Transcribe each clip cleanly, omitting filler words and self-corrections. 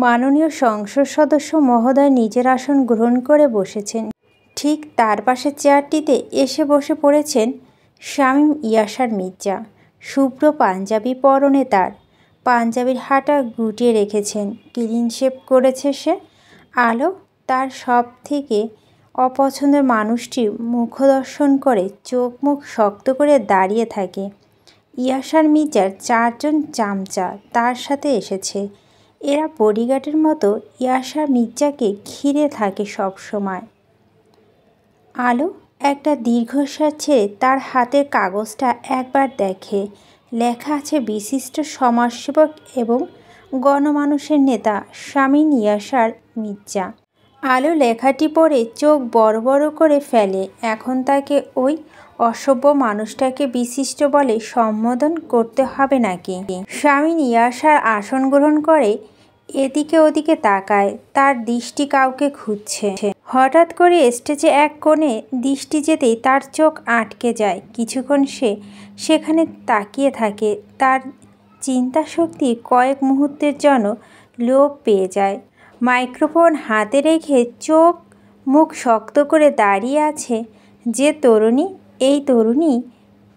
মাননীয় সংসদ সদস্য মহোদয় নিজের আসন গ্রহণ করে বসেছেন। ঠিক তার পাশের চেয়ারটিতে এসে বসে পড়েছেন শামীম ইয়াসার মির্জা। শুভ্র পাঞ্জাবি পরনে তার, পাঞ্জাবির হাঁটা গুটিয়ে রেখেছেন, ক্লিন শেভ করেছে সে। আলো তার সব থেকে অপছন্দের মানুষটি মুখদর্শন করে চোখ মুখ শক্ত করে দাঁড়িয়ে থাকে। ইয়াসার মির্জার 4 জন চামচা তার সাথে এসেছে। এরা বডিগার্ডের মতো ইয়াসার মির্জাকে ঘিরে থাকে সব সময়। আলো একটা দীর্ঘশ্বাস ছেড়ে তার হাতের কাগজটা একবার দেখে। লেখা আছে বিশিষ্ট সমাজসেবক এবং গণমানুষের নেতা শামীম ইয়াসার মির্জা। আলো লেখাটি পড়ে চোখ বড় বড় করে ফেলে। এখন তাকে ওই অসভ্য মানুষটাকে বিশিষ্ট বলে সম্বোধন করতে হবে নাকি? শামীম ইয়াসার আসন গ্রহণ করে এদিকে ওদিকে তাকায়, তার দৃষ্টি কাউকে খুঁজছে। হঠাৎ করে স্টেজে এক কোণে দৃষ্টি যেতেই তার চোখ আটকে যায়। কিছুক্ষণ সে সেখানে তাকিয়ে থাকে। তার চিন্তা শক্তি কয়েক মুহূর্তের জন্য লোপ পেয়ে যায়। মাইক্রোফোন হাতে রেখে চোখ মুখ শক্ত করে দাঁড়িয়ে আছে যে তরুণী, এই তরুণী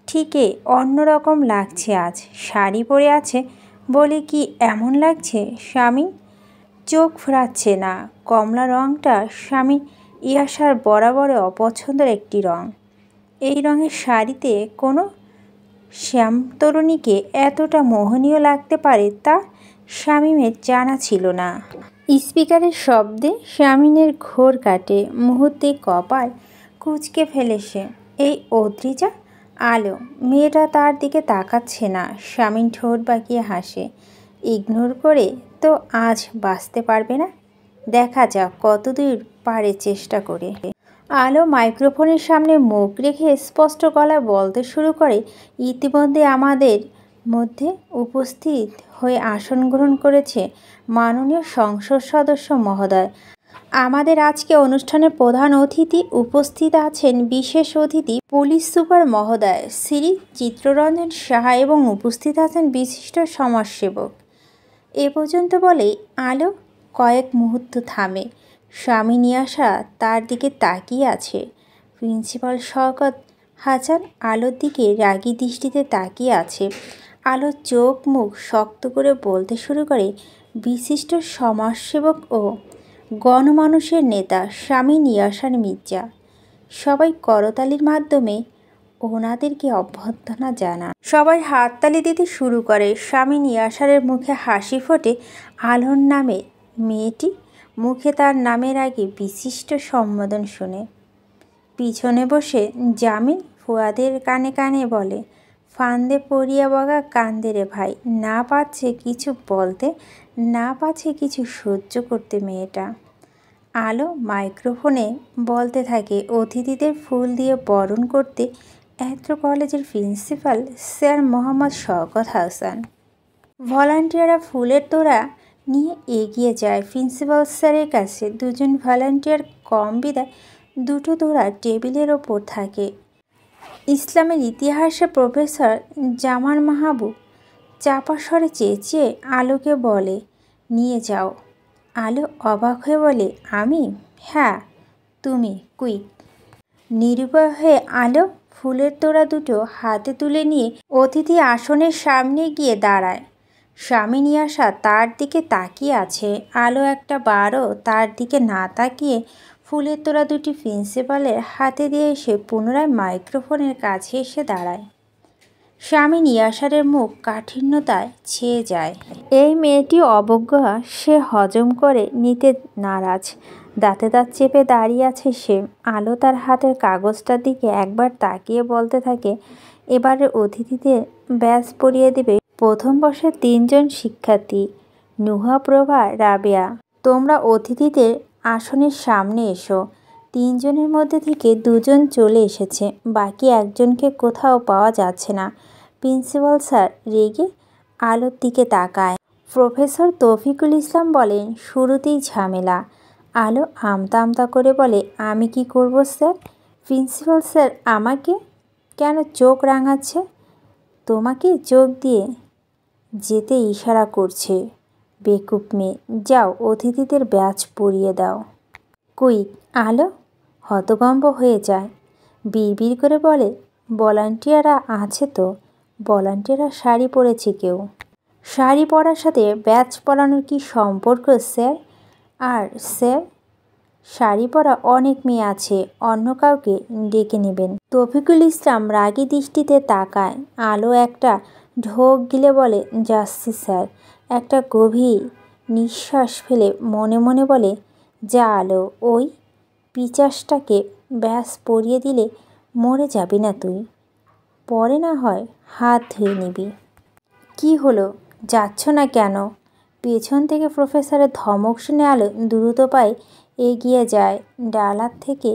ঠিকই অন্যরকম লাগছে আজ। শাড়ি পরে আছে বলে কি এমন লাগছে? শামীম চোখ ফেরাচ্ছে না। কমলা রঙটা শামীম ইয়াসার বরাবর অপছন্দের একটি রঙ। এই রঙের শাড়িতে কোনো শ্যাম তরুণীকে এতটা মোহনীয় লাগতে পারে তা শামীমের জানা ছিল না। স্পিকারের শব্দে শামীমের ঘোর কাটে। মুহূর্তে কপাল কুঁচকে ফেলে সে। এই অদ্রিজা আলো মেয়েটা তার দিকে তাকাচ্ছে না। শামীম ঠোঁট বাঁকিয়ে হাসে। ইগনোর করে তো আজ বাঁচতে পারবে না, দেখা যাক কতদূর পারে চেষ্টা করে। আলো মাইক্রোফোনের সামনে মুখ রেখে স্পষ্ট গলায় বলতে শুরু করে, ইতিমধ্যে আমাদের মধ্যে উপস্থিত হয়ে আসন গ্রহণ করেছে মাননীয় সংসদ সদস্য মহোদয়। আমাদের আজকে অনুষ্ঠানের প্রধান অতিথি উপস্থিত আছেন বিশেষ অতিথি পুলিশ সুপার মহোদয় শ্রী চিত্তরঞ্জন সাহা এবং উপস্থিত আছেন বিশিষ্ট সমাজসেবক। এ পর্যন্ত বলেই আলো কয়েক মুহূর্ত থামে। শামীম ইয়াসা তার দিকে তাকিয়ে আছে। প্রিন্সিপাল শওকত হাসান আলোর দিকে রাগী দৃষ্টিতে তাকিয়ে আছে। আলো চোখ মুখ শক্ত করে বলতে শুরু করে, বিশিষ্ট সমাজসেবক ও গণমানুষের নেতা শামীম ইয়াসার মির্জা। সবাই করতালির মাধ্যমে ওনাদেরকে অভ্যর্থনা জানান। সবাই হাততালি দিতে শুরু করে। শামীম ইয়াসারের মুখে হাসি ফোটে। আলোর নামে মেয়েটি মুখে তার নামের আগে বিশিষ্ট সম্বোধন শুনে। পিছনে বসে জামিল ফুয়াদের কানে কানে বলে, ফান্দে পড়িয়া বগা কান্দে রে ভাই, না পাচ্ছে কিছু বলতে, না পাচ্ছে কিছু সহ্য করতে মেয়েটা। আলো মাইক্রোফোনে বলতে থাকে, অতিথিদের ফুল দিয়ে বরণ করতে এত কলেজের প্রিন্সিপাল স্যার মোহাম্মদ শওকত হাসান। ভলান্টিয়াররা ফুলের তোড়া নিয়ে এগিয়ে যায় প্রিন্সিপাল স্যারের কাছে। 2 জন ভলান্টিয়ার কম বিদায় 2টো তোড়া টেবিলের ওপর থাকে। ইসলামের ইতিহাসের প্রফেসর জামাল মাহবুব চাপা স্বরে চেঁচিয়ে আলোকে বলে, নিয়ে যাও। আলো অবাক হয়ে বলে, আমি? হ্যাঁ তুমি, কুইক। নিরুপায় হয়ে আলো ফুলের তোড়া দুটো হাতে তুলে নিয়ে অতিথি আসনের সামনে গিয়ে দাঁড়ায়। শামীম ইয়াসা তার দিকে তাকিয়ে আছে। আলো একটা বারও তার দিকে না তাকিয়ে ফুলের তোড়া দুটি প্রিন্সিপালের হাতে দিয়ে এসে পুনরায় মাইক্রোফোনের কাছে এসে দাঁড়ায়। শামীম ইয়াসারের মুখ কাঠিন্যতায় ছেয়ে যায়। এই মেয়েটি অবজ্ঞা সে হজম করে নিতে নারাজ। দাঁতে দাঁত চেপে দাঁড়িয়ে আছে সে। আলো তার হাতের কাগজটার দিকে একবার তাকিয়ে বলতে থাকে, এবারের অতিথিদের ব্যাজ পরিয়ে দেবে প্রথম বর্ষের 3 জন শিক্ষার্থী, নুহা, প্রভা, রাবেয়া। তোমরা অতিথিদের আসনের সামনে এসো। 3 জনের মধ্যে থেকে 2 জন চলে এসেছে, বাকি একজনকে কোথাও পাওয়া যাচ্ছে না। প্রিন্সিপাল স্যার রেগে আলোর দিকে তাকায়। প্রফেসর তৌফিকুল ইসলাম বলেন, শুরুতেই ঝামেলা। আলো আমতা আমতা করে বলে, আমি কি করব স্যার? প্রিন্সিপাল স্যার আমাকে কেন চোখ রাঙাচ্ছে? তোমাকে চোখ দিয়ে যেতে ইশারা করছে। বেকুব মেয়ে, যাও অতিথিদের ব্যাচ পরিয়ে দাও। কুইক। আলো হতভম্ব হয়ে যায়, বিড়বিড় করে বলে, ভলান্টিয়াররা আছে তো? ভলান্টিয়াররা শাড়ি পরেছে কেউ। শাড়ি পরার সাথে ব্যাচ পরানোর কি সম্পর্ক স্যার? আর স্যার, শাড়ি পরা অনেক মেয়ে আছে, অন্য কাউকে ডেকে নেবেন। তফিকুল ইসলাম রাগী দৃষ্টিতে তাকায়। আলো একটা ঢোক গিলে বলে, যাচ্ছি স্যার। একটা গভীর নিঃশ্বাস ফেলে মনে মনে বলে, যা আলো, ওই পিচাসটাকে ব্যাস পরিয়ে দিলে মরে যাবি না তুই? পরে না হয় হাত ধুয়ে নিবি। কি হলো, যাচ্ছ না কেন? পেছন থেকে প্রফেসরের ধমক শুনে আলো দ্রুত পায়ে এগিয়ে যায়। ডালার থেকে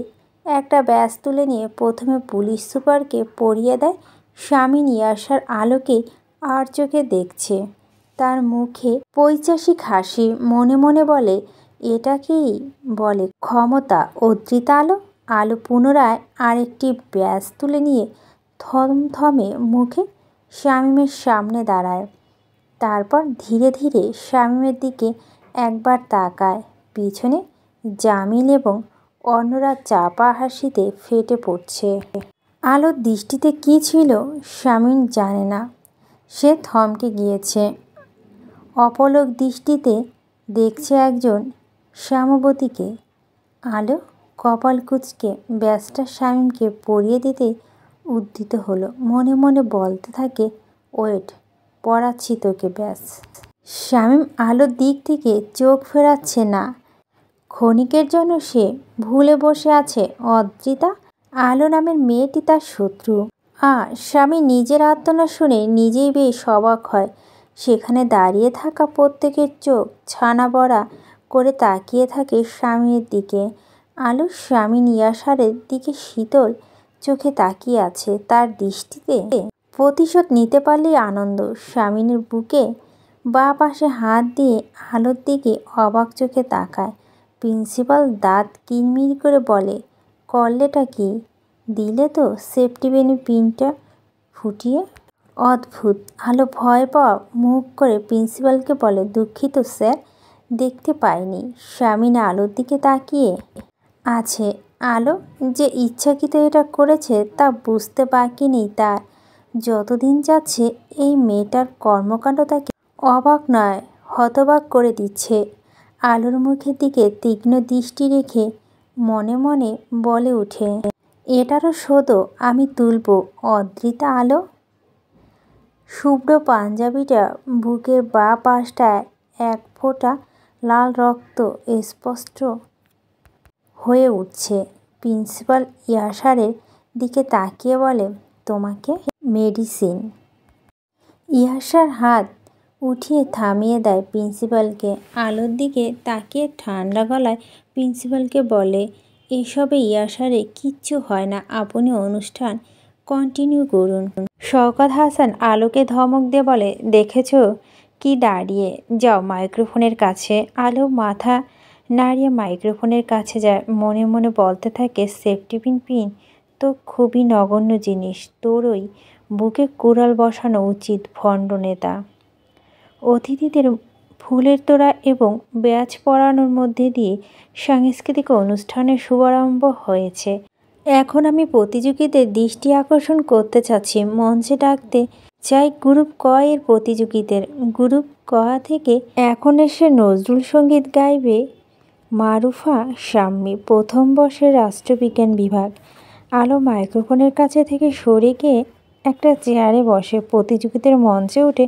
একটা ব্যাস তুলে নিয়ে প্রথমে পুলিশ সুপারকে পরিয়ে দেয়। স্বামী ইয়াসার আলোকে আর চোখে দেখছে। তার মুখে পৈশাচিক হাসি। মনে মনে বলে, এটাকেই বলে ক্ষমতা। অদ্রিতা আলো। আলো পুনরায় আরেকটি ব্যাস তুলে নিয়ে থমথমে মুখে শামীমের সামনে দাঁড়ায়। তারপর ধীরে ধীরে শামীমের দিকে একবার তাকায়। পিছনে জামিল এবং অন্যরা চাপা হাসিতে ফেটে পড়ছে। আলোর দৃষ্টিতে কী ছিল শামীম জানে না। সে থমকে গিয়েছে। অপলক দৃষ্টিতে দেখছে একজন শ্যামবতীকে। আলো কপাল কুঁচকে ব্যাসটা শামীমকে পরিয়ে দিতে উদ্যত হলো। মনে মনে বলতে থাকে, ওয়েট, পড়াচ্ছি তোকে ব্যাস। শামীম আলোর দিক থেকে চোখ ফেরাচ্ছে না। ক্ষণিকের জন্য সে ভুলে বসে আছে অদ্রিতা আলো নামের মেয়েটি তার শত্রু। স্বামী নিজের আর্তনাদ শুনে নিজেই বেশ অবাক হয়। সেখানে দাঁড়িয়ে থাকা প্রত্যেকের চোখ ছানা বড়া করে তাকিয়ে থাকে স্বামীর দিকে। আলো স্বামী ইয়াসারের দিকে শীতল চোখে তাকিয়ে আছে। তার দৃষ্টিতে প্রতিশোধ নিতে পারলেই আনন্দ। স্বামীর বুকে বাঁ পাশে হাত দিয়ে আলোর দিকে অবাক চোখে তাকায়। প্রিন্সিপাল দাঁত কিরমির করে বলে, করলেটা কি? দিলে তো সেফটি বেনি পিনটা ফুটিয়ে। অদ্ভুত। আলো ভয় পাওয়া মুখ করে প্রিন্সিপালকে বলে, দুঃখিত স্যার, দেখতে পাইনি। স্বামী আলোর দিকে তাকিয়ে আছে। আলো যে ইচ্ছাকৃত এটা করেছে তা বুঝতে বাকি নেই তার। যতদিন যাচ্ছে এই মেয়েটার কর্মকাণ্ড তাকে অবাক নয় হতবাক করে দিচ্ছে। আলোর মুখের দিকে তীক্ষ্ণ দৃষ্টি রেখে মনে মনে বলে ওঠে, এটারও শোধ আমি তুলব। অদ্রিতা আলো। শুভ্র পাঞ্জাবিটা বুকের বাঁ পাশটায় এক ফোঁটা লাল রক্ত স্পষ্ট হয়ে উঠছে। প্রিন্সিপাল ইয়াসারের দিকে তাকিয়ে বলে, তোমাকে মেডিসিন। ইয়াসার হাত উঠিয়ে থামিয়ে দেয় প্রিন্সিপালকে। আলোর দিকে তাকিয়ে ঠান্ডা গলায় প্রিন্সিপালকে বলে, এসবে ইয়াসারে কিচ্ছু হয় না, আপনি অনুষ্ঠান কন্টিনিউ করুন। শওকত হাসান আলোকে ধমক দিয়ে বলে, দেখেছ কি দাঁড়িয়ে, যাও মাইক্রোফোনের কাছে। আলো মাথা নাড়িয়ে মাইক্রোফোনের কাছে যায়। মনে মনে বলতে থাকে, সেফটি পিন তো খুবই নগণ্য জিনিস, তোর ওই বুকে কুড়াল বসানো উচিত ভণ্ড নেতা। অতিথিদের ফুলের তোড়া এবং ব্যাচ পরানোর মধ্যে দিয়ে সাংস্কৃতিক অনুষ্ঠানের শুভারম্ভ হয়েছে। এখন আমি প্রতিযোগীদের দৃষ্টি আকর্ষণ করতে চাচ্ছি। মঞ্চে ডাকতে চাই গ্রুপ ক এর প্রতিযোগীদের। গ্রুপ ক থেকে এখন এসে নজরুল সঙ্গীত গাইবে মারুফা শাম্মী, প্রথম বর্ষের রাষ্ট্রবিজ্ঞান বিভাগ। আলো মাইক্রোফোনের কাছে থেকে সরে গিয়ে একটা চেয়ারে বসে। প্রতিযোগীদের মঞ্চে উঠে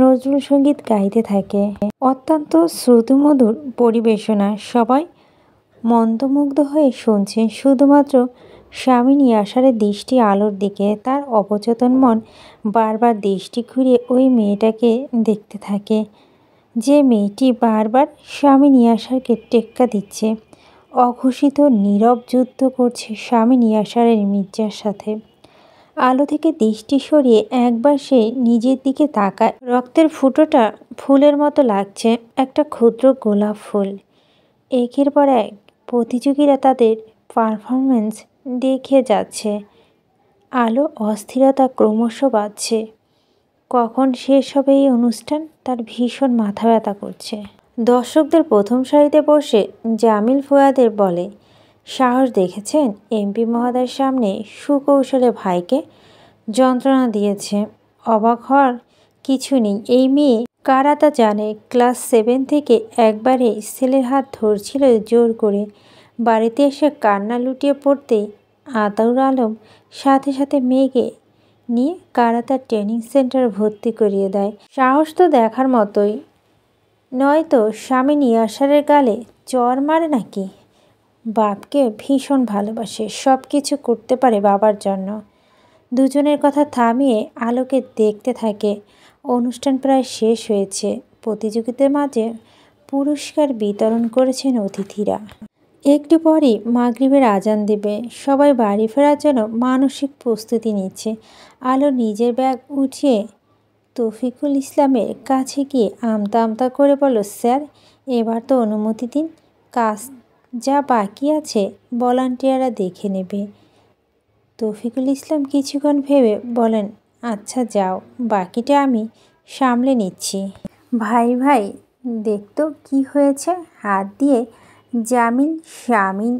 নজরুল সঙ্গীত গাইতে থাকে। অত্যন্ত শ্রুতিমধুর পরিবেশনা। সবাই মন্ত্রমুগ্ধ হয়ে শুনছে। শুধুমাত্র স্বামী ইয়াসারের দৃষ্টি আলোর দিকে। তার অবচেতন মন বারবার দৃষ্টি ঘুরিয়ে ওই মেয়েটাকে দেখতে থাকে, যে মেয়েটি বারবার স্বামী ইয়াসারকে টেক্কা দিচ্ছে, অঘোষিত নীরব যুদ্ধ করছে স্বামী ইয়াসারের মির্জার সাথে। আলো থেকে দৃষ্টি সরিয়ে একবার সে নিজের দিকে তাকায়। রক্তের ফুটোটা ফুলের মতো লাগছে, একটা ক্ষুদ্র গোলাপ ফুল। একের পর এক প্রতিযোগীরা তাদের পারফরমেন্স দেখে যাচ্ছে। আলো অস্থিরতা ক্রমশ বাড়ছে। কখন শেষ হবে এই অনুষ্ঠান তার ভীষণ মাথা ব্যথা করছে। দর্শকদের প্রথম সারিতে বসে জামিল ফুয়াদের বলে, সাহস দেখেছেন? এমপি মহোদয়ের সামনে সুকৌশলে ভাইকে যন্ত্রণা দিয়েছে। অবাক হওয়ার কিছু নেই। এই মেয়ে কারা তা জানে। ক্লাস 7 থেকে একবারে ছেলের হাত ধরছিল জোর করে। বাড়িতে এসে কান্না লুটিয়ে পড়তেই আতাউর আলম সাথে সাথে মেয়েকে নিয়ে কারাতা ট্রেনিং সেন্টার ভর্তি করিয়ে দেয়। সাহস তো দেখার মতোই, নয়তো স্বামী ইয়াসারের গালে চড় মারে নাকি। বাপকে ভীষণ ভালোবাসে, সব কিছু করতে পারে বাবার জন্য। দুজনের কথা থামিয়ে আলোকে দেখতে থাকে। অনুষ্ঠান প্রায় শেষ হয়েছে। প্রতিযোগিতার মাঝে পুরস্কার বিতরণ করেছেন অতিথিরা। একটু পরই মাগরিবের আজান দেবে। সবাই বাড়ি ফেরার জন্য মানসিক প্রস্তুতি নিচ্ছে। আলো নিজের ব্যাগ উঠিয়ে তৌফিকুল ইসলামের কাছে গিয়ে আমতা আমতা করে বলল, স্যার এবার তো অনুমতি দিন, কাজ যা বাকি আছে ভলান্টিয়াররা দেখে নেবে। তৌফিকুল ইসলাম কিছুক্ষণ ভেবে বলেন, আচ্ছা যাও, বাকিটা আমি সামলে নিচ্ছি। ভাই ভাই দেখতো কি হয়েছে। হাত দিয়ে জামিল শামিন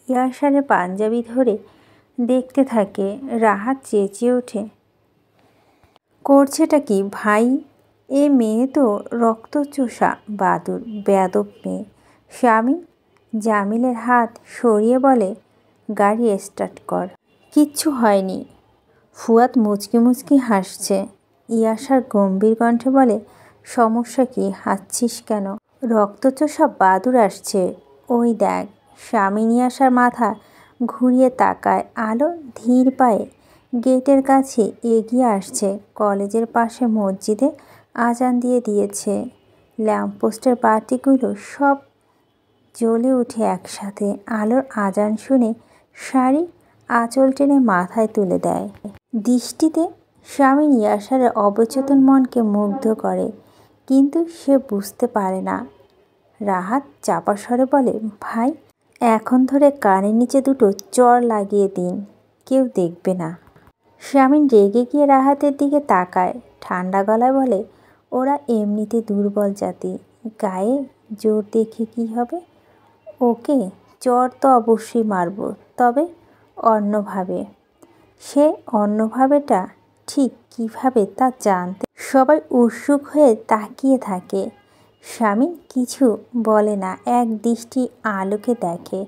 ইয়াসারের পাঞ্জাবি ধরে দেখতে থাকে। রাহাত চেঁচিয়ে ওঠে, করছেটা কি ভাই? এ মেয়ে তো রক্তচোষা বাদুর, বেয়াদব মেয়ে। শামিন জামিলের হাত সরিয়ে বলে, গাড়ি স্টার্ট কর। কিচ্ছু হয়নি। ফুয়াদ মুচকি মুচকি হাসছে। ইয়াসার গম্ভীর কণ্ঠে বলে, সমস্যা কি, হাসছিস কেন? রক্তচোষা বাদুর আসছে, ওই দেখ। শামিন ইয়াসার মাথা ঘুরিয়ে তাকায়। আলো ধীর পায়ে গেটের কাছে এগিয়ে আসছে। কলেজের পাশে মসজিদে আজান দিয়ে দিয়েছে। ল্যাম্পপোস্টের বাতিগুলো সব জ্বলে ওঠে একসাথে। আলোর আজান শুনে শাড়ি আঁচল টেনে মাথায় তুলে দেয়। দৃষ্টিতে শামিন ইয়াসারের অবচেতন মনকে মুগ্ধ করে, কিন্তু সে বুঝতে পারে না। রাহাত চাপা স্বরে বলে, ভাই এখন ধরে কানের নিচে দুটো চড় লাগিয়ে দিন, কেউ দেখবে না। শামিন রেগে গিয়ে রাহাতের দিকে তাকায়, ঠান্ডা গলায় বলে, ওরা এমনিতে দুর্বল জাতি, গায়ে জোর দেখে কি হবে? ওকে চড় তো অবশ্যই মারব, তবে অন্যভাবে। সে অন্যভাবেটা ঠিক কিভাবে তা জানতে সবাই উৎসুক হয়ে তাকিয়ে থাকে। শামিন কিছু বলে না, এক দৃষ্টি আলোকে দেখে।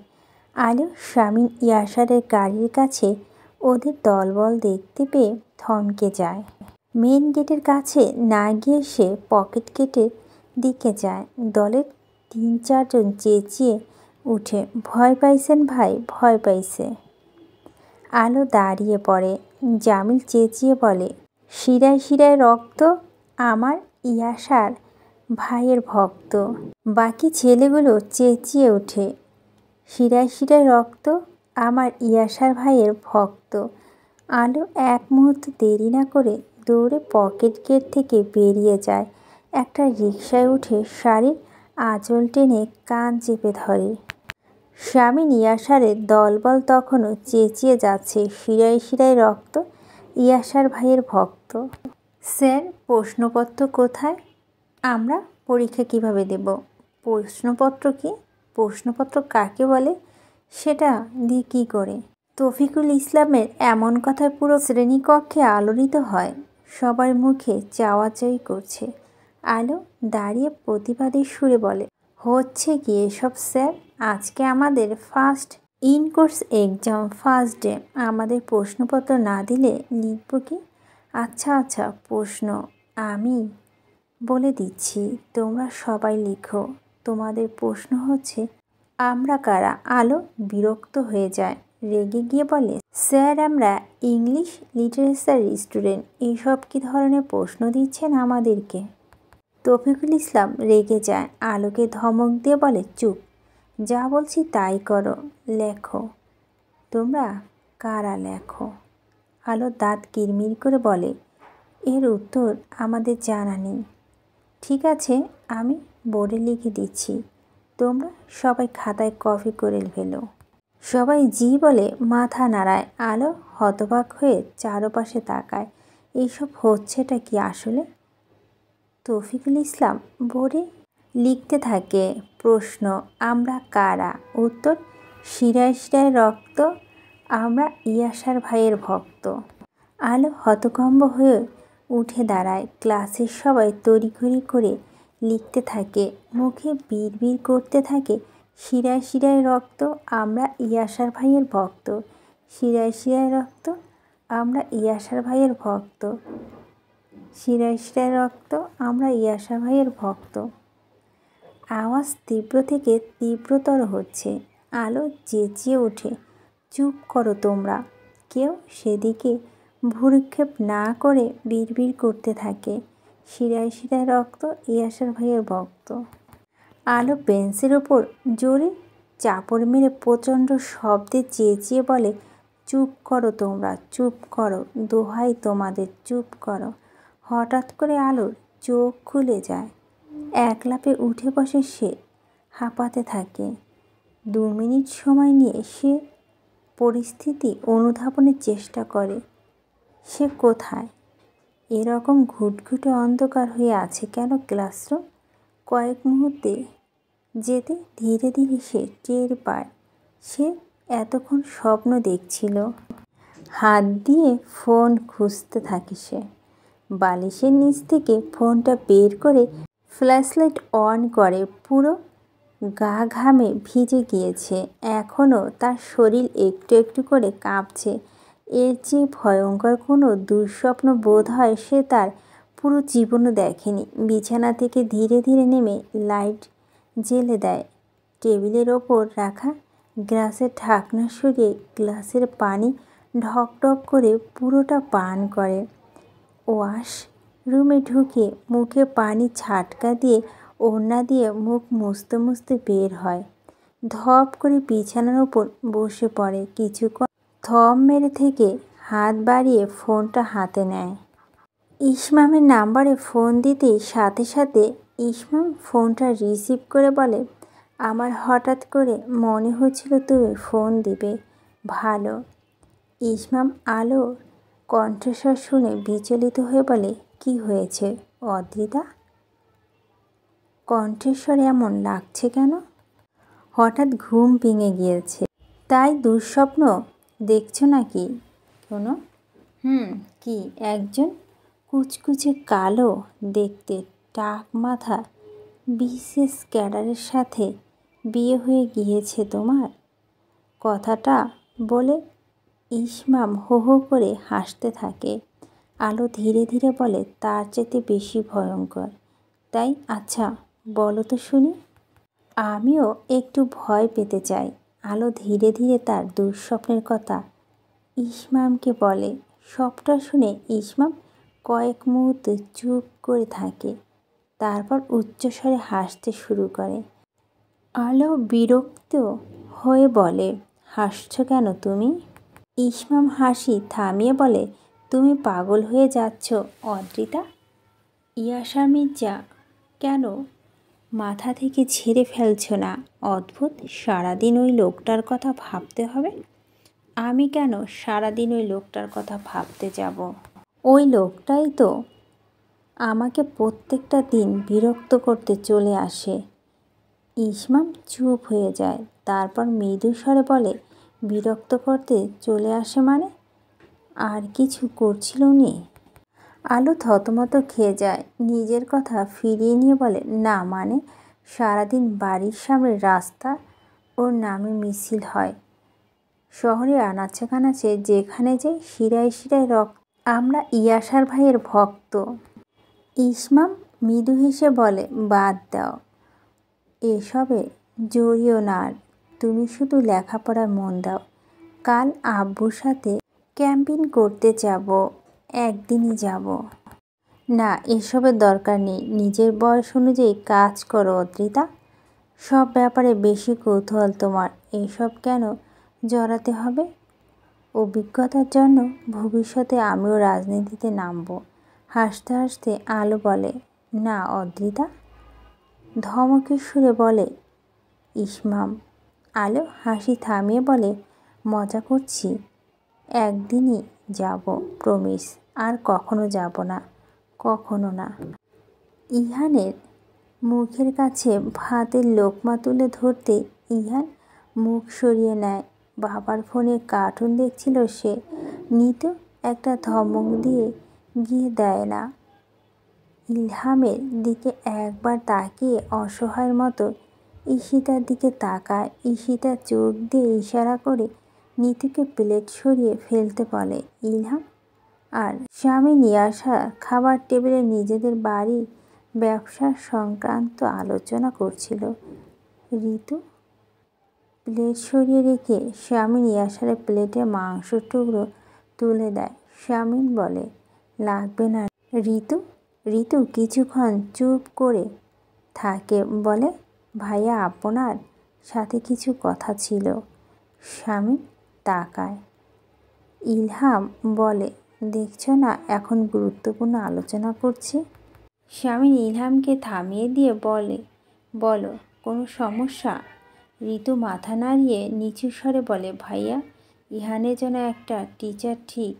আলো শামিন ইয়াসারের গাড়ির কাছে ওদের দলবল দেখতে পেয়ে থমকে যায়। মেন গেটের কাছে না গিয়ে সে পকেট গেটের দিকে যায়। দলের 3-4 জন চেঁচিয়ে উঠে, ভয় পাইছেন ভাই, ভয় পাইছে। আলো দাঁড়িয়ে পড়ে। জামিল চেঁচিয়ে বলে, শিরায় শিরায় রক্ত, আমার ইয়াসার ভাইয়ের ভক্ত। বাকি ছেলেগুলো চেঁচিয়ে ওঠে, শিরায় শিরায় রক্ত, আমার ইয়াসার ভাইয়ের ভক্ত। আলো এক মুহূর্ত দেরি না করে দৌড়ে পকেট গেট থেকে বেরিয়ে যায়। একটা রিকশায় উঠে শাড়ির আঁচল টেনে কান চেপে ধরে। শামিন ইয়াসারের দলবল তখনও চেঁচিয়ে যাচ্ছে, শিরায় শিরায় রক্ত, ইয়াসার ভাইয়ের ভক্ত। স্যার প্রশ্নপত্র কোথায়? আমরা পরীক্ষা কিভাবে দেব? প্রশ্নপত্র কি? প্রশ্নপত্র কাকে বলে? সেটা দিয়ে কী করে? তৌফিকুল ইসলামের এমন কথায় পুরো শ্রেণীকক্ষে আলোড়িত হয়। সবার মুখে চাওয়াচাই করছে। আলো দাঁড়িয়ে প্রতিবাদী সুরে বলে, হচ্ছে কি এসব স্যার? আজকে আমাদের first in course exam, first day. আমাদের প্রশ্নপত্র না দিলে লিখব কি? আচ্ছা আচ্ছা, প্রশ্ন আমি বলে দিচ্ছি, তোমরা সবাই লিখো। তোমাদের প্রশ্ন হচ্ছে, আমরা কারা? আলো বিরক্ত হয়ে যায়, রেগে গিয়ে বলে, স্যার আমরা ইংলিশ লিটারেচার স্টুডেন্ট, এইসব কী ধরনের প্রশ্ন দিচ্ছেন আমাদেরকে? তৌফিকুল ইসলাম রেগে যায়, আলোকে ধমক দিয়ে বলে, চুপ, যা বলছি তাই করো, লেখো। তোমরা কারা লেখো। আলো দাঁত কিরমির করে বলে, এর উত্তর আমাদের জানা নেই। ঠিক আছে, আমি বোর্ডে লিখে দিচ্ছি, তোমরা সবাই খাতায় কপি করে ফেলো। সবাই জি বলে মাথা নাড়ায়। আলো হতবাক হয়ে চারপাশে তাকায়। এইসব হচ্ছেটা কি আসলে? তৌফিকুল ইসলাম বোর্ডে লিখতে থাকে প্রশ্ন, আমরা কারা? উত্তর, শিরায় শিরায় রক্ত, আমরা ইয়াসার ভাইয়ের ভক্ত। আলো হতভম্ব হয়ে উঠে দাঁড়ায়। ক্লাসের সবাই তড়িঘড়ি করে লিখতে থাকে, মুখে বিড়বিড় করতে থাকে, শিরায় শিরায় রক্ত, আমরা ইয়াসার ভাইয়ের ভক্ত। শিরায় শিরায় রক্ত, আমরা ইয়াসার ভাইয়ের ভক্ত। শিরায় শিরায় রক্ত, আমরা ইয়াসার ভাইয়ের ভক্ত। আওয়াজ তীব্র থেকে তীব্রতর হচ্ছে। আলো চেঁচিয়ে ওঠে, চুপ করো তোমরা। কেউ সেদিকে ভ্রূক্ষেপ না করে বিড়বিড় করতে থাকে, শিরায় শিরায় রক্ত, ইয়াসার ভাইয়ের ভক্ত। আলো বেঞ্চের ওপর জোরে চাপড় মেরে প্রচণ্ড শব্দে চেঁচিয়ে বলে, চুপ করো তোমরা, চুপ করো, দোহাই তোমাদের, চুপ করো। হঠাৎ করে আলোর চোখ খুলে যায়। এক লাফে উঠে বসে সে। হাঁপাতে থাকে। 2 মিনিট সময় নিয়ে সে পরিস্থিতি অনুধাবনের চেষ্টা করে। সে কোথায়? এরকম ঘুটঘুটে অন্ধকার হয়ে আছে কেন ক্লাসরুম? কয়েক মুহূর্তে যেতে ধীরে ধীরে সে টের পায় সে এতক্ষণ স্বপ্ন দেখছিল। হাত দিয়ে ফোন খুঁজতে থাকে সে। বালিশের নিচ থেকে ফোনটা বের করে ফ্ল্যাশলাইট অন করে। পুরো গা ঘামে ভিজে গিয়েছে। এখনও তার শরীর একটু একটু করে কাঁপছে। এর চেয়ে ভয়ঙ্কর কোনো দুঃস্বপ্ন বোধ হয় সে তার পুরো জীবনও দেখেনি। বিছানা থেকে ধীরে ধীরে নেমে লাইট জ্বেলে দেয়। টেবিলের ওপর রাখা গ্লাসের ঢাকনা সরিয়ে গ্লাসের পানি ঢক ঢক করে পুরোটা পান করে। ওয়াশ রুমে ঢুকে মুখে পানি ছাটকা দিয়ে ওড়না দিয়ে মুখ মুছতে মুছতে বের হয়। ধপ করে বিছানার ওপর বসে পড়ে। কিছুক্ষণ থম মেরে থেকে হাত বাড়িয়ে ফোনটা হাতে নেয়। ইসমামের নাম্বারে ফোন দিতেই সাথে সাথে ইসমাম ফোনটা রিসিভ করে বলে, আমার হঠাৎ করে মনে হচ্ছিল তুমি ফোন দিবে। ভালো। ইসমাম আলোর কণ্ঠস্বর শুনে বিচলিত হয়ে বলে, কি হয়েছে অদ্রিতা? কণ্ঠস্বর এমন লাগছে কেন? হঠাৎ ঘুম ভেঙে গিয়েছে তাই দুঃস্বপ্ন দেখছো নাকি কোনো? কি? একজন কুচকুচে কালো দেখতে টাক মাথা বিশেষ ক্যাডারের সাথে বিয়ে হয়ে গিয়েছে তোমার? কথাটা বলে ইসমাম হো হো করে হাসতে থাকে। আলো ধীরে ধীরে বলে, তার চেয়ে বেশি ভয়ঙ্কর। তাই? আচ্ছা বলো তো শুনি। আমিও একটু ভয় পেতে চাই। আলো ধীরে ধীরে তার দুঃস্বপ্নের কথা ইসমামকে বলে। সবটা শুনে ইসমাম কয়েক মুহূর্ত চুপ করে থাকে। তারপর উচ্চস্বরে হাসতে শুরু করে। আলো বিরক্ত হয়ে বলে, হাসছো কেন তুমি? ইসমাম হাসি থামিয়ে বলে, তুমি পাগল হয়ে যাচ্ছ অদ্রিতা। ইয়াসা মির্জা কেন মাথা থেকে ঝেড়ে ফেলছো না? অদ্ভুত, সারাদিন ওই লোকটার কথা ভাবতে হবে। আমি কেন সারাদিন ওই লোকটার কথা ভাবতে যাব? ওই লোকটাই তো আমাকে প্রত্যেকটা দিন বিরক্ত করতে চলে আসে। ইসমাম চুপ হয়ে যায়। তারপর মৃদু স্বরে বলে, বিরক্ত করতে চলে আসে মানে? আর কিছু করছিল উনি? আলো থতমত খেয়ে যায়। নিজের কথা ফিরিয়ে নিয়ে বলে, না মানে সারাদিন বাড়ির সামনে রাস্তা ওর নামে মিছিল হয়। শহরে আনাচে কানাচে যেখানে যাই শিরায় শিরায় রক্ত, আমরা ইয়াসার ভাইয়ের ভক্ত। ইসমাম মৃদু হেসে বলে, বাদ দাও, এসবে জড়িও না আর। তুমি শুধু লেখাপড়ায় মন দাও। কাল আব্বুর সাথে ক্যাম্পিং করতে যাব। একদিনই যাব। না, এসবের দরকার নেই। নিজের বয়স অনুযায়ী কাজ করো অদ্রিতা। সব ব্যাপারে বেশি কৌতূহল তোমার। এসব কেন জড়াতে হবে? অভিজ্ঞতার জন্য ভবিষ্যতে আমিও রাজনীতিতে নামব। হাসতে হাসতে আলো বলে, না অদ্রিতা। ধমকের সুরে বলে ইসমাম। আলো হাসি থামিয়ে বলে, মজা করছি, একদিনই যাব, প্রমিস। আর কখনো যাব না, কখনো না। ইহানের মুখের কাছে ভাতের লোকমা তুলে ধরতে ইহান মুখ সরিয়ে নেয়। বাবার ফোনে কার্টুন দেখছিল সে। নিতু একটা ধমক দিয়ে গিয়ে দেয় না। ইলহামের দিকে একবার তাকিয়ে অসহায়ের মতো ঈশিতার দিকে তাকায়। ঈশিতা চোখ দিয়ে ইশারা করে নিতুকে প্লেট সরিয়ে ফেলতে বলে। ইলহাম আর স্বামী নিয়ে আসা খাবার টেবিলে নিজেদের বাড়ি ব্যবসা সংক্রান্ত আলোচনা করছিল। ঋতু প্লেট সরিয়ে রেখে স্বামী নিয়ে আসার প্লেটে মাংসর টুকরো তুলে দেয়। স্বামী বলে, লাগবে না। ঋতু ঋতু কিছুক্ষণ চুপ করে থাকে, বলে, ভাইয়া আপনার সাথে কিছু কথা ছিল। স্বামী তাকায়। ইলহাম বলে, দেখছো না এখন গুরুত্বপূর্ণ আলোচনা করছি। স্বামী ইলহামকে থামিয়ে দিয়ে বলে, বলো, কোনো সমস্যা? ঋতু মাথা নাড়িয়ে নিচু স্বরে বলে, ভাইয়া ইহানের জন্য একটা টিচার ঠিক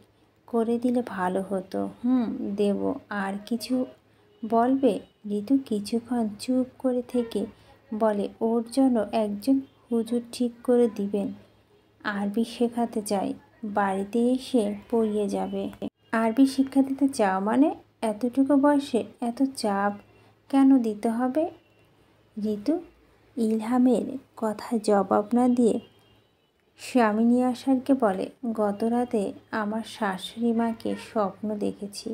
করে দিলে ভালো হতো। দেব। আর কিছু বলবে? ঋতু কিছুক্ষণ চুপ করে থেকে বলে, ওর জন্য একজন হুজুর ঠিক করে দিবেন। আরবি শেখাতে চাই, বাড়িতে এসে পড়িয়ে যাবে। আরবি শিক্ষা দিতে চাও মানে? এতটুকু বয়সে এত চাপ কেন দিতে হবে? ঋতু ইলহামের কথায় জবাব না দিয়ে স্বামী নিয়াসারকে বলে, গত রাতে আমার শাশুড়ি মাকে স্বপ্ন দেখেছি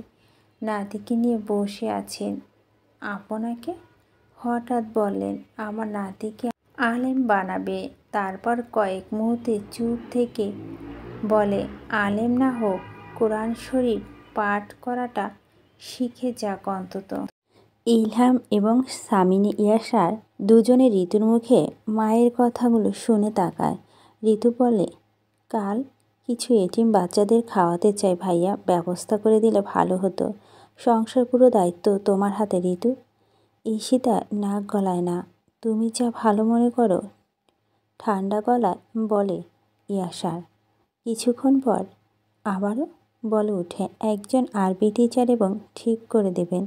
নাতিকে নিয়ে বসে আছেন। আপনাকে হঠাৎ বললেন আমার নাতিকে আলেম বানাবে। তারপর কয়েক মুহূর্তে চুপ থেকে বলে, আলেম না হোক, কোরআন শরীফ পাঠ করাটা শিখে যাক অন্তত। ইলহাম এবং সামিনে ইয়াসার দুজনে ঋতুর মুখে মায়ের কথাগুলো শুনে তাকায়। ঋতু বলে, কাল কিছু এতিম বাচ্চাদের খাওয়াতে চাই ভাইয়া, ব্যবস্থা করে দিলে ভালো হতো। সংসার পুরো দায়িত্ব তোমার হাতে ঋতু। ঈশিতা নাক গলায় না। তুমি যা ভালো মনে করো, ঠান্ডা গলায় বলে ইয়াসার। কিছুক্ষণ পর আবারও বলে উঠে, একজন আরবি টিচার এবং ঠিক করে দেবেন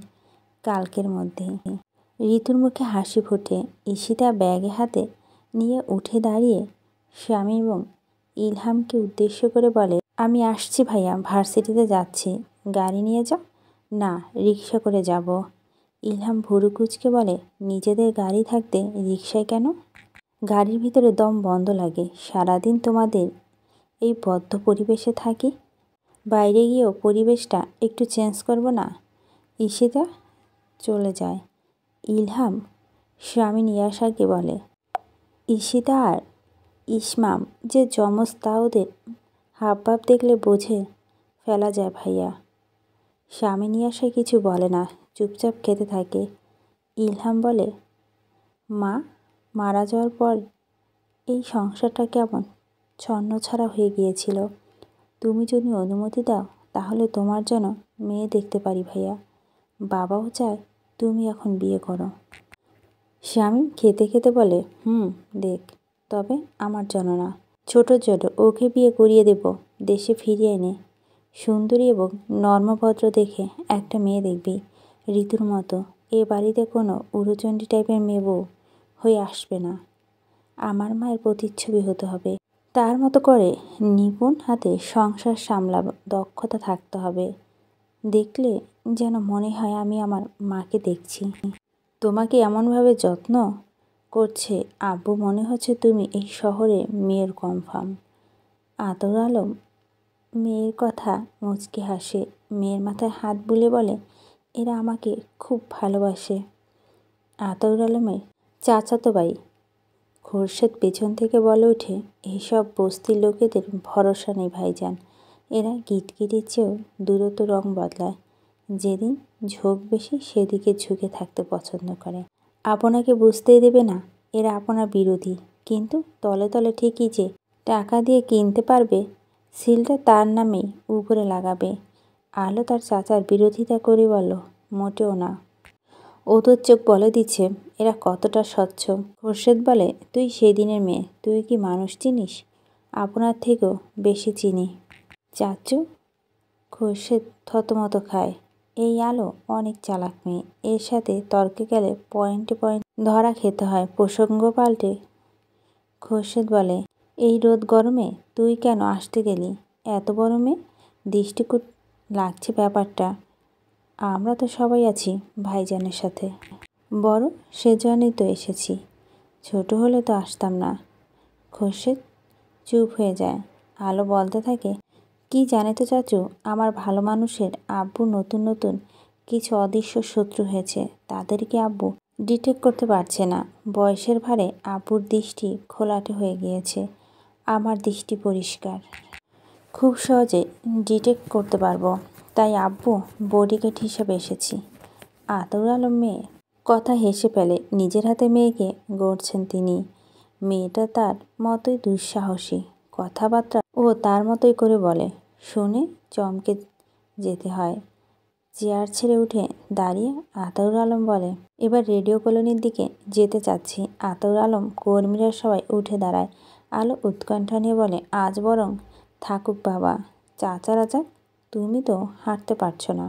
কালকের মধ্যে। ঋতুর মুখে হাসি ফোটে। ঈশিতা ব্যাগে হাতে নিয়ে উঠে দাঁড়িয়ে স্বামী এবং ইলহামকে উদ্দেশ্য করে বলে, আমি আসছি ভাইয়া, ভার্সিটিতে যাচ্ছি। গাড়ি নিয়ে যাও। না, রিক্সা করে যাব। ইলহাম ভুরু কুঁচকে বলে, নিজেদের গাড়ি থাকতে রিক্সায় কেন? গাড়ির ভিতরে দম বন্ধ লাগে। সারাদিন তোমাদের এই বদ্ধ পরিবেশে থাকি, বাইরে গিয়েও পরিবেশটা একটু চেঞ্জ করব না? ঈশিতা চলে যায়। ইলহাম স্বামী নিয়াসাকে বলে, ঈশিতা আর ইসমাম যে যমজ তা ওদের হাবভাব দেখলে বুঝে ফেলা যায় ভাইয়া। স্বামী নিয়াসা কিছু বলে না, চুপচাপ খেতে থাকে। ইলহাম বলে, মা মারা যাওয়ার পর এই সংসারটা কেমন ছন্নছাড়া হয়ে গিয়েছিল। তুমি যদি অনুমতি দাও তাহলে তোমার জন্য মেয়ে দেখতে পারি ভাইয়া। বাবাও চায় তুমি এখন বিয়ে করো। স্বামী খেতে খেতে বলে, দেখ, তবে আমার জন্য না, ছোটোর জন্য। ওকে বিয়ে করিয়ে দেব দেশে ফিরিয়ে এনে। সুন্দরী এবং নর্মভদ্র দেখে একটা মেয়ে দেখবি, ঋতুর মতো। এ বাড়িতে কোনো উড়োচণ্ডী টাইপের মেয়ে বউ হয়ে আসবে না। আমার মায়ের প্রতিচ্ছবি হতে হবে। তার মতো করে নিপুণ হাতে সংসার সামলাব দক্ষতা থাকতে হবে। দেখলে যেন মনে হয় আমি আমার মাকে দেখছি। তোমাকে এমনভাবে যত্ন করছে আব্বু, মনে হচ্ছে তুমি এই শহরে মেয়ের কনফার্ম। আতর আলম মেয়ের কথা মুচকি হাসে। মেয়ের মাথায় হাত বুলে বলে, এরা আমাকে খুব ভালোবাসে। আতর আলমের চাচাতো ভাই খোরশেদ পেছন থেকে বলে ওঠে, এইসব বস্তির লোকেদের ভরসা নেই ভাইজান। এরা গিটগিটির চেয়েও দূরত্ব রং বদলায়। যেদিন ঝোঁক বেশি সেদিকে ঝুঁকে থাকতে পছন্দ করে। আপনাকে বুঝতেই দেবে না এরা আপনার বিরোধী, কিন্তু তলে তলে ঠিকই যে টাকা দিয়ে কিনতে পারবে সিলটা তার নামেই উপরে লাগাবে। আলো তার চাচার বিরোধিতা করে বলল, মোটেও না। ওদের চোখ বলে দিচ্ছে এরা কতটা স্বচ্ছ। খোরশেদ বলে, তুই সেদিনের মেয়ে, তুই কি মানুষ চিনিস? আপনার থেকেও বেশি চিনি। চাচু খোরশেদ থতমত খায়। এই আলো অনেক চালাক মেয়ে, এর সাথে তর্কে গেলে পয়েন্টে ধরা খেতে হয়। প্রসঙ্গ পাল্টে খোরশেদ বলে, এই রোদ গরমে তুই কেন আসতে গেলি? এত বড় মেয়ে, দৃষ্টিকূট লাগছে ব্যাপারটা। আমরা তো সবাই আছি ভাইজানের সাথে। বড় সেজন্যই তো এসেছি, ছোট হলে তো আসতাম না। খোরশেদ চুপ হয়ে যায়। আলো বলতে থাকে, কি জানে তো চাচু, আমার ভালো মানুষের আব্বু নতুন কিছু অদৃশ্য শত্রু হয়েছে। তাদেরকে আব্বু ডিটেক্ট করতে পারছে না। বয়সের ভারে আব্বুর দৃষ্টি ঘোলাটে হয়ে গিয়েছে। আমার দৃষ্টি পরিষ্কার, খুব সহজে ডিটেক্ট করতে পারবো। তাই আব্বু বডিগার্ড হিসেবে এসেছি। আতর আলম মেয়ে কথা হেসে ফেলে। নিজের হাতে মেয়েকে গড়ছেন তিনি। মেয়েটা তার মতোই দুঃসাহসী, কথাবার্তা ও তার মতোই করে বলে। শুনে চমকে যেতে হয়। চেয়ার ছেড়ে উঠে দাঁড়িয়ে আতাউর আলম বলে, এবার রেডিও কলোনির দিকে যেতে চাচ্ছি। আতাউর আলম কর্মীরা সবাই উঠে দাঁড়ায়। আলো উৎকণ্ঠা নিয়ে বলে, আজ বরং থাকুক বাবা। চাচা রাজা, তুমি তো হাঁটতে পারছো না।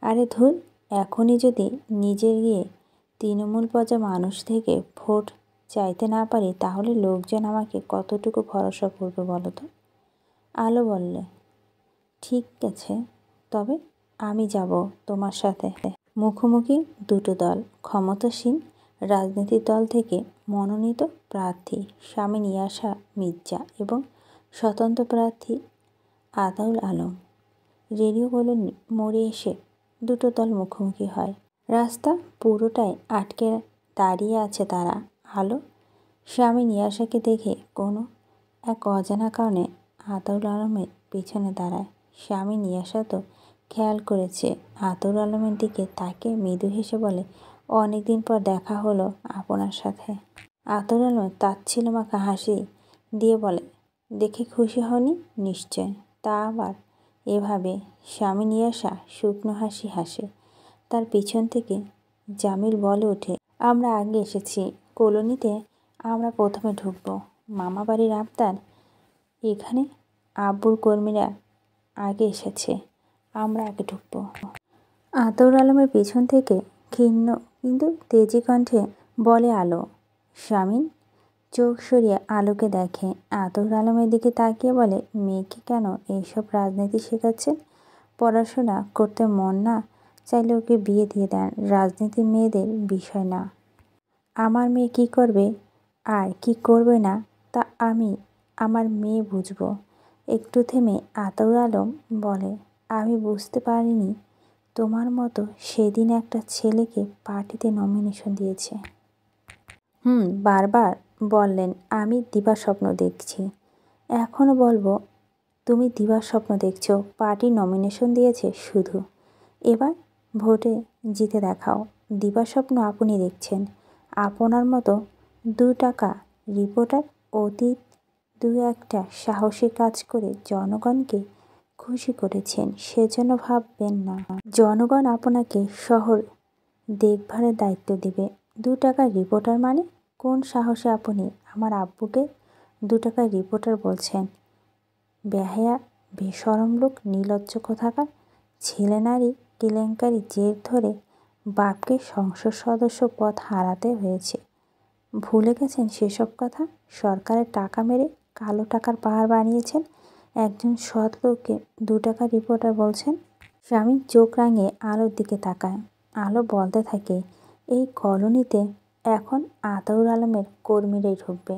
আরে ধুর, এখনই যদি নিজে গিয়ে তৃণমূল পর্যায়ে মানুষ থেকে ভোট চাইতে না পারি, তাহলে লোকজন আমাকে কতটুকু ভরসা করবে বলো তো? আলো বললে, ঠিক আছে, তবে আমি যাব তোমার সাথে। মুখোমুখি দুটো দল, ক্ষমতাসীন রাজনৈতিক দল থেকে মনোনীত প্রার্থী শামীম ইয়াসা মির্জা এবং স্বতন্ত্র প্রার্থী আতাউল আলম। রেডিও কলোনি মোড়ে এসে দুটো দল মুখোমুখি হয়। রাস্তা পুরোটাই আটকে দাঁড়িয়ে আছে তারা। আলো শামীম ইয়াসাকে দেখে কোনো এক অজানা কারণে আতাউল আলমের পিছনে দাঁড়ায়। শামীম ইয়াসা তো খেয়াল করেছে আতাউল আলমের দিকে, তাকে মৃদু হেসে বলে, অনেকদিন পর দেখা হলো আপনার সাথে। আতাউল আলম তাচ্ছিল্যমাখা হাসি দিয়ে বলে, দেখে খুশি হওনি নিশ্চয়? তা আবার এভাবে? শামীম ইয়াসা শুকনো হাসি হাসে। তার পিছন থেকে জামিল বলে ওঠে, আমরা আগে এসেছি কলোনিতে, আমরা প্রথমে ঢুকবো। মামা বাড়ির আবদার, এখানে আব্বুর কর্মীরা আগে এসেছে, আমরা আগে ঢুকবো। আতাউর আলমের পিছন থেকে ক্ষীণ কিন্তু তেজি কণ্ঠে বলে আলো। শামীম চোখ সরিয়ে আলোকে দেখে। আতাউর আলমের দিকে তাকিয়ে বলে, মেয়েকে কেন এইসব রাজনীতি শেখাচ্ছেন? পড়াশোনা করতে মন না চাইলে ওকে বিয়ে দিয়ে দেন। রাজনীতি মেয়েদের বিষয় না। আমার মেয়ে কী করবে আর কি করবে না তা আমি আমার মেয়ে বুঝবো। একটু থেমে আতাউর আলম বলে, আমি বুঝতে পারিনি তোমার মতো সেদিন একটা ছেলেকে পার্টিতে নমিনেশন দিয়েছে। বারবার বললেন আমি দিবাস্বপ্ন দেখছি। এখনও বলবো তুমি দিবাস্বপ্ন দেখছো। পার্টি নমিনেশন দিয়েছে শুধু, এবার ভোটে জিতে দেখাও। দিবাস্বপ্ন আপনি দেখছেন। আপনার মতো 2 টাকা রিপোর্টার অতীত 2-1টা সাহসী কাজ করে জনগণকে খুশি করেছেন, সেজন্য ভাববেন না জনগণ আপনাকে শহর দেখভালের দায়িত্ব দেবে। 2 টাকার রিপোর্টার মানে? কোন সাহসে আপনি আমার আব্বুকে 2 টাকার রিপোর্টার বলছেন? বেহায়া বেশরম লোক, নির্লজ্জ কোথাকার। ছেলে নারী কেলেঙ্কারি জের ধরে বাপকে সংসদ সদস্য পদ হারাতে হয়েছে। ভুলে গেছেন সেসব কথা? সরকারের টাকা মেরে কালো টাকার পাহাড় বানিয়েছেন, একজন সৎ লোককে 2 টাকার রিপোর্টার বলছেন। শামীম চোখ রাঙিয়ে আলোর দিকে তাকায়। আলো বলতে থাকে, এই কলোনিতে এখন আতাউর আলমের কর্মীরাই ঢুকবে,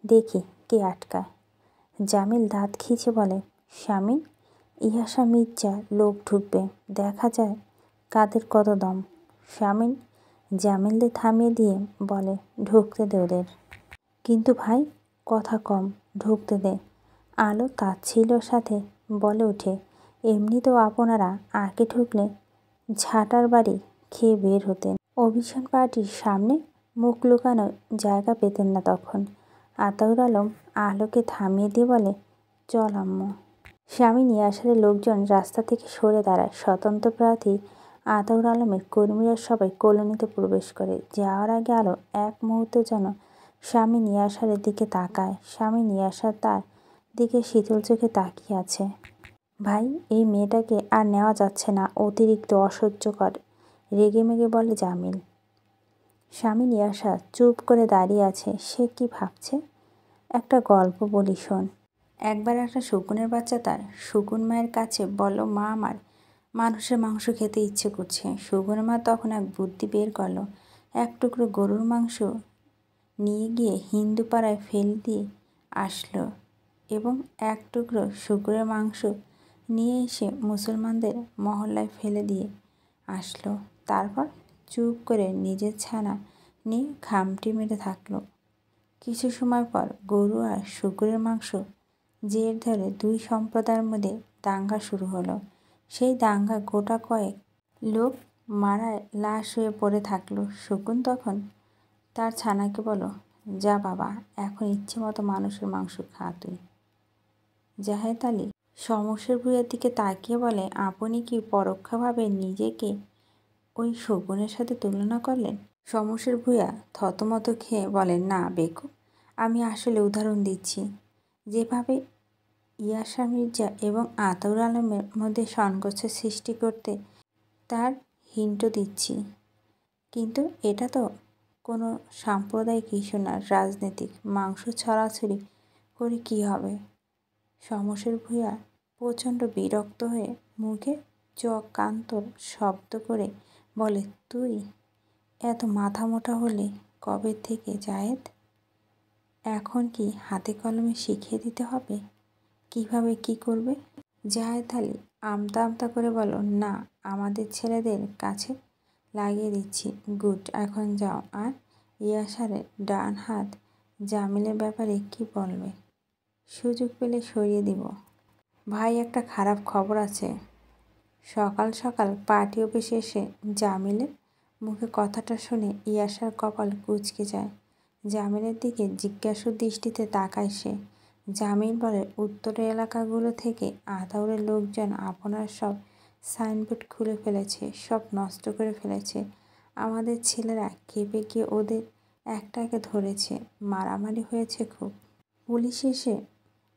দেখি কে আটকায়। জামিল দাঁত খিঁচে বলে, শামীম ইয়াসা মির্জা লোক ঢুকবে, দেখা যায় কাদের কত দম। শামীম জামিলদের থামিয়ে দিয়ে বলে, ঢুকতে দে ওদের। কিন্তু ভাই, কথা কম, ঢুকতে দে। আলো তাচ্ছিল্যের সাথে বলে ওঠে, এমনিতেও আপনারা আগে ঢুকলে ঝাঁটার বাড়ি খেয়ে বের হতেন। অভিযান পার্টির সামনে মুখ লুকানোর জায়গা পেতেন না তখন। আতাউর আলম আলোকে থামিয়ে দিয়ে বলে, চল আম্মু। শামীম ইয়াসার লোকজন রাস্তা থেকে সরে দাঁড়ায়। স্বতন্ত্র প্রার্থী আতাউর আলমের কর্মীরা সবাই কলোনিতে প্রবেশ করে। যাওয়ার আগে আলো এক মুহূর্তের জন্য শামীম ইয়াসারের দিকে তাকায়। শামীম ইয়াসা তার দিকে শীতল চোখে তাকিয়ে আছে। ভাই, এই মেয়েটাকে আর নেওয়া যাচ্ছে না, অতিরিক্ত অসহ্যকর, রেগেমেগে বলে জামিল। স্বামী ইয়াশা চুপ করে দাঁড়িয়ে আছে। সে কি ভাবছে? একটা গল্প বলি শোন। একবার একটা শকুনের বাচ্চা তার শকুন মায়ের কাছে বলল, মা, আমার মানুষের মাংস খেতে ইচ্ছে করছে। শকুনের মা তখন এক বুদ্ধি বের করলো। এক টুকরো গরুর মাংস নিয়ে গিয়ে হিন্দু পাড়ায় ফেলে দিয়ে আসলো এবং এক টুকরো শকুনের মাংস নিয়ে এসে মুসলমানদের মহল্লায় ফেলে দিয়ে আসলো। তারপর চুপ করে নিজের ছানা নিয়ে খামটি মেরে থাকলো। কিছু সময় পর গরু আর শকুনের মাংস জের ধরে দুই সম্প্রদায়ের মধ্যে দাঙ্গা শুরু হলো। সেই দাঙ্গা গোটা কয়েক লোক মারায় লাশ হয়ে পড়ে থাকলো। শকুন তখন তার ছানাকে বলো, যা বাবা, এখন ইচ্ছে মতো মানুষের মাংস খা তুই। জাহেদ আলী শমশের ভূঁইয়ার দিকে তাকিয়ে বলে, আপনি কি পরোক্ষভাবে নিজেকে ওই শকুনের সাথে তুলনা করলেন? শমশের ভূঁইয়া থতমত খেয়ে বলেন, না বেকুব, আমি আসলে উদাহরণ দিচ্ছি। যেভাবে ইয়াশা মির্জা এবং আতাউর আলমের মধ্যে সংঘর্ষের সৃষ্টি করতে তার হিন্ট দিচ্ছি। কিন্তু এটা তো কোনো সাম্প্রদায়িক ইস্যু না, রাজনৈতিক। মাংস ছড়াছড়ি করে কী হবে? শমশের ভূঁইয়া প্রচণ্ড বিরক্ত হয়ে মুখে চকান্তর শব্দ করে বলে, তুই এত মাথা মোটা হলে কবে থেকে জাহেদ? এখন কি হাতে কলমে শিখিয়ে দিতে হবে কিভাবে কি করবে? জাহেদ আলী আমতা আমতা করে বলল, না, আমাদের ছেলেদের কাছে লাগিয়ে দিচ্ছি। গুড, এখন যাও। আর ইয়াশারের ডান হাত জামিলের ব্যাপারে কি বলবে? সুযোগ পেলে সরিয়ে দিব। ভাই, একটা খারাপ খবর আছে। সকাল সকাল পার্টি অফিসে এসে জামিলের মুখে কথাটা শুনে ইয়াশার কপাল কুঁচকে যায়। জামিলের দিকে জিজ্ঞাসু দৃষ্টিতে তাকায় সে। জামিল বলে, উত্তরের এলাকাগুলো থেকে আতাউরের লোকজন আপনার সব সাইনবোর্ড খুলে ফেলেছে, সব নষ্ট করে ফেলেছে। আমাদের ছেলেরা খেপে গিয়ে ওদের একটাকে ধরেছে। মারামারি হয়েছে খুব। পুলিশ এসে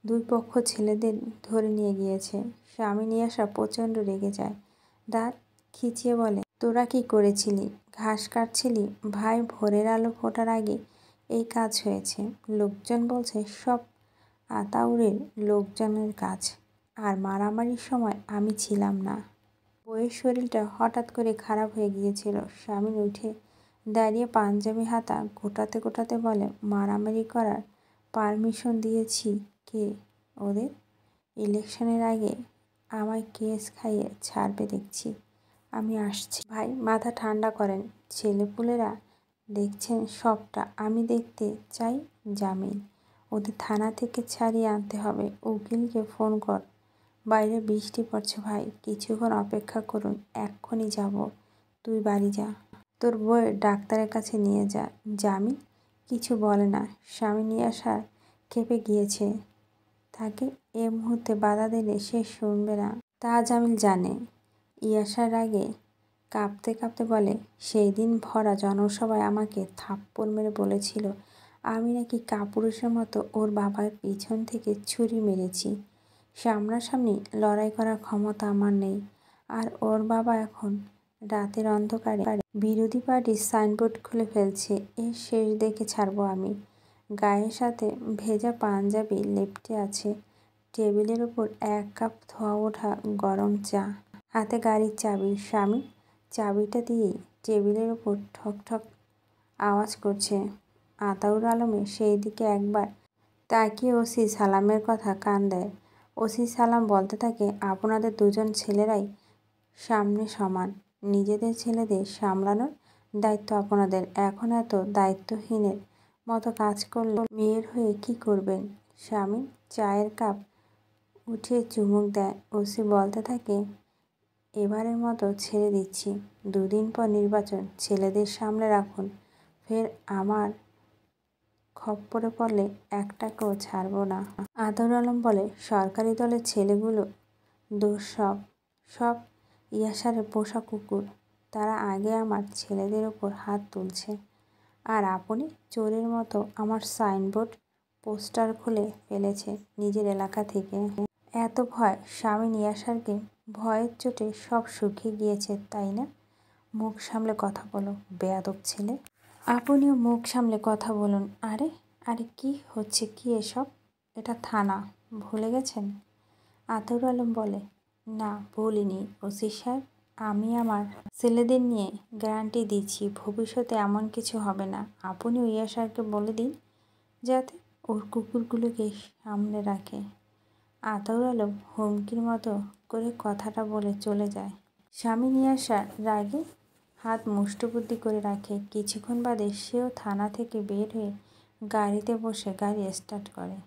দুই পক্ষ ছেলেদের ধরে নিয়ে গিয়েছে। স্বামী ইয়াশা প্রচণ্ড রেগে যায়। দাঁত খিচিয়ে বলে, তোরা কি করেছিলি? ঘাস কাটছিলি? ভাই, ভোরের আলো ফোটার আগে এই কাজ হয়েছে। লোকজন বলছে সব আতাউরের লোকজনের কাজ। আর মারামারির সময় আমি ছিলাম না। বউয়ের শরীরটা হঠাৎ করে খারাপ হয়ে গিয়েছিল। স্বামী উঠে দাঁড়িয়ে পাঞ্জাবি হাতা গোটাতে গোটাতে বলে, মারামারি করার পারমিশন দিয়েছি কে ওদের? ইলেকশনের আগে আমায় কেস খাইয়ে ছাড়বে দেখছি। আমি আসছি। ভাই, মাথা ঠান্ডা করেন। ছেলেপুলেরা দেখছেন সবটা। আমি দেখতে চাই জামিল। ওদের থানা থেকে ছাড়িয়ে আনতে হবে। উকিলকে ফোন কর। বাইরে বৃষ্টি পড়ছে ভাই, কিছুক্ষণ অপেক্ষা করুন, এক্ষুনি যাব। তুই বাড়ি যা, তোর বউয়ের ডাক্তারের কাছে নিয়ে যা। জামিল কিছু বলে না। স্বামী ইয়াশা খেপে গিয়েছে। তাকে এ মুহূর্তে বাধা দিলে সে শুনবে না, তা জামিল জানে। ইয়াশার আগে কাঁপতে কাঁপতে বলে, সেই দিন ভরা জনসভায় আমাকে থাপ্পড় মেরে বলেছিল আমি নাকি কাপুরুষের মতো ওর বাবার পিছন থেকে ছুরি মেরেছি। সামনাসামনি লড়াই করার ক্ষমতা আমার নেই। আর ওর বাবা এখন রাতের অন্ধকারে বিরোধী পার্টির সাইনবোর্ড খুলে ফেলছে। এর শেষ দেখে ছাড়বো আমি। গায়ের সাথে ভেজা পাঞ্জাবি লেপ্টে আছে। টেবিলের ওপর এক কাপ ধোয়া ওঠা গরম চা, হাতে গাড়ির চাবি। স্বামী চাবিটা দিয়েই টেবিলের ওপর ঠক ঠক আওয়াজ করছে। আতাউর আলমের সেই দিকে একবার তাকিয়ে ওসি সালামের কথা কান দেয়। ওসি সালাম বলতে থাকে, আপনাদের দুজন ছেলেরাই সামনে সমান। নিজেদের ছেলেদের সামলানোর দায়িত্ব আপনাদের। এখন এত দায়িত্বহীনের মতো কাজ করলে মেয়ের হয়ে কি করবেন? স্বামী চায়ের কাপ উঠিয়ে চুমুক দেয়। ওসি বলতে থাকে, এবারের মতো ছেড়ে দিচ্ছি। দুদিন পর নির্বাচন, ছেলেদের সামলে রাখুন। ফের আমার খপ্পরে পড়লে একটাকেও ছাড়ব না। আতাউর আলম বলে, সরকারি দলের ছেলেগুলো দোষ সব সব ইয়াশারের পোষা কুকুর। তারা আগে আমার ছেলেদের ওপর হাত তুলছে। আর আপনি চোরের মতো আমার সাইনবোর্ড পোস্টার খুলে ফেলেছে নিজের এলাকা থেকে। এত ভয় স্বামী ইয়াসারকে ভয়ের চোটে সব শুকিয়ে গিয়েছে তাই না? মুখ সামলে কথা বলো বেয়াদব ছেলে। আপনিও মুখ সামলে কথা বলুন। আরে আরে কি হচ্ছে কি এসব? এটা থানা, ভুলে গেছেন? আতর আলম বলে, না ভুলিনি ওসি সাহেব। আমি আমার ছেলেদের নিয়ে গ্যারান্টি দিচ্ছি ভবিষ্যতে এমন কিছু হবে না। আপনিও ইয়াসারকে বলে দিন যাতে ওর কুকুরগুলোকে সামনে রাখে। আতর আলম হুমকির মতো করে কথাটা বলে চলে যায়। স্বামী ইয়াসার রাগে হাত মুষ্টিবদ্ধ করে রাখে। কিছুক্ষণ বাদে সেও থানা থেকে বের হয়ে গাড়িতে বসে গাড়ি স্টার্ট করে।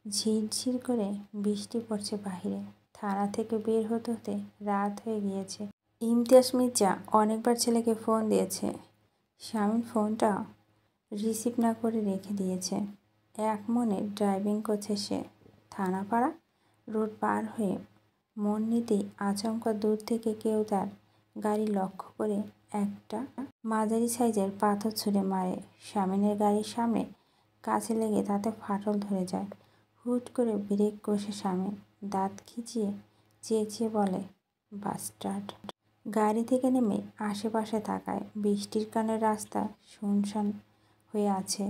ঝিরঝির করে বৃষ্টি পড়ছে বাহিরে। থানা থেকে বের হতে হতে রাত হয়ে গিয়েছে। ইমতিয়াজ মির্জা অনেকবার ছেলেকে ফোন দিয়েছে। স্বামীর ফোনটা রিসিভ না করে রেখে দিয়েছে। এক মনে ড্রাইভিং করছে সে। থানাপাড়া রোড পার হয়ে মন নিতেই আচমকা দূর থেকে কেউ তার গাড়ি লক্ষ্য করে একটা মাঝারি সাইজের পাথর ছুঁড়ে মারে। স্বামীনের গাড়ির সামনে কাছে লেগে তাতে ফাটল ধরে যায়। হুট করে ব্রেক কষে স্বামী দাঁত খিচিয়ে চেঁচিয়ে বলে, বাস্টার্ড। গাড়ি থেকে নেমে আশেপাশে তাকায়। বৃষ্টির কারণে রাস্তা শুনশান হয়ে আছে।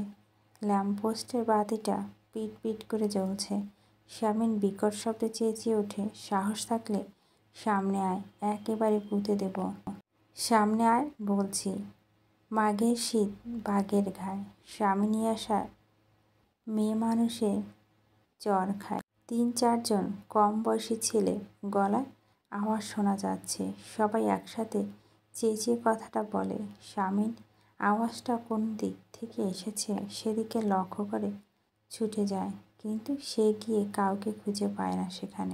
ল্যাম্পপোস্টের বাতিটা পিট পিট করে জ্বলছে। স্বামীন বিকট শব্দে চেঁচিয়ে ওঠে, সাহস থাকলে সামনে আয়, একেবারে পুঁতে দেব। সামনে আয় বলছি। মাঘের শীত বাঘের ঘায়। স্বামী ইয়াসার মেয়ে মানুষের জ্বর খায়। ৩-৪ জন কম বয়সী ছেলে গলায় আওয়াজ শোনা যাচ্ছে। সবাই একসাথে চেঁচিয়ে কথাটা বলে। স্বামীন আওয়াজটা কোন দিক থেকে এসেছে সেদিকে লক্ষ্য করে ছুটে যায়, কিন্তু সে গিয়ে কাউকে খুঁজে পায় না সেখানে।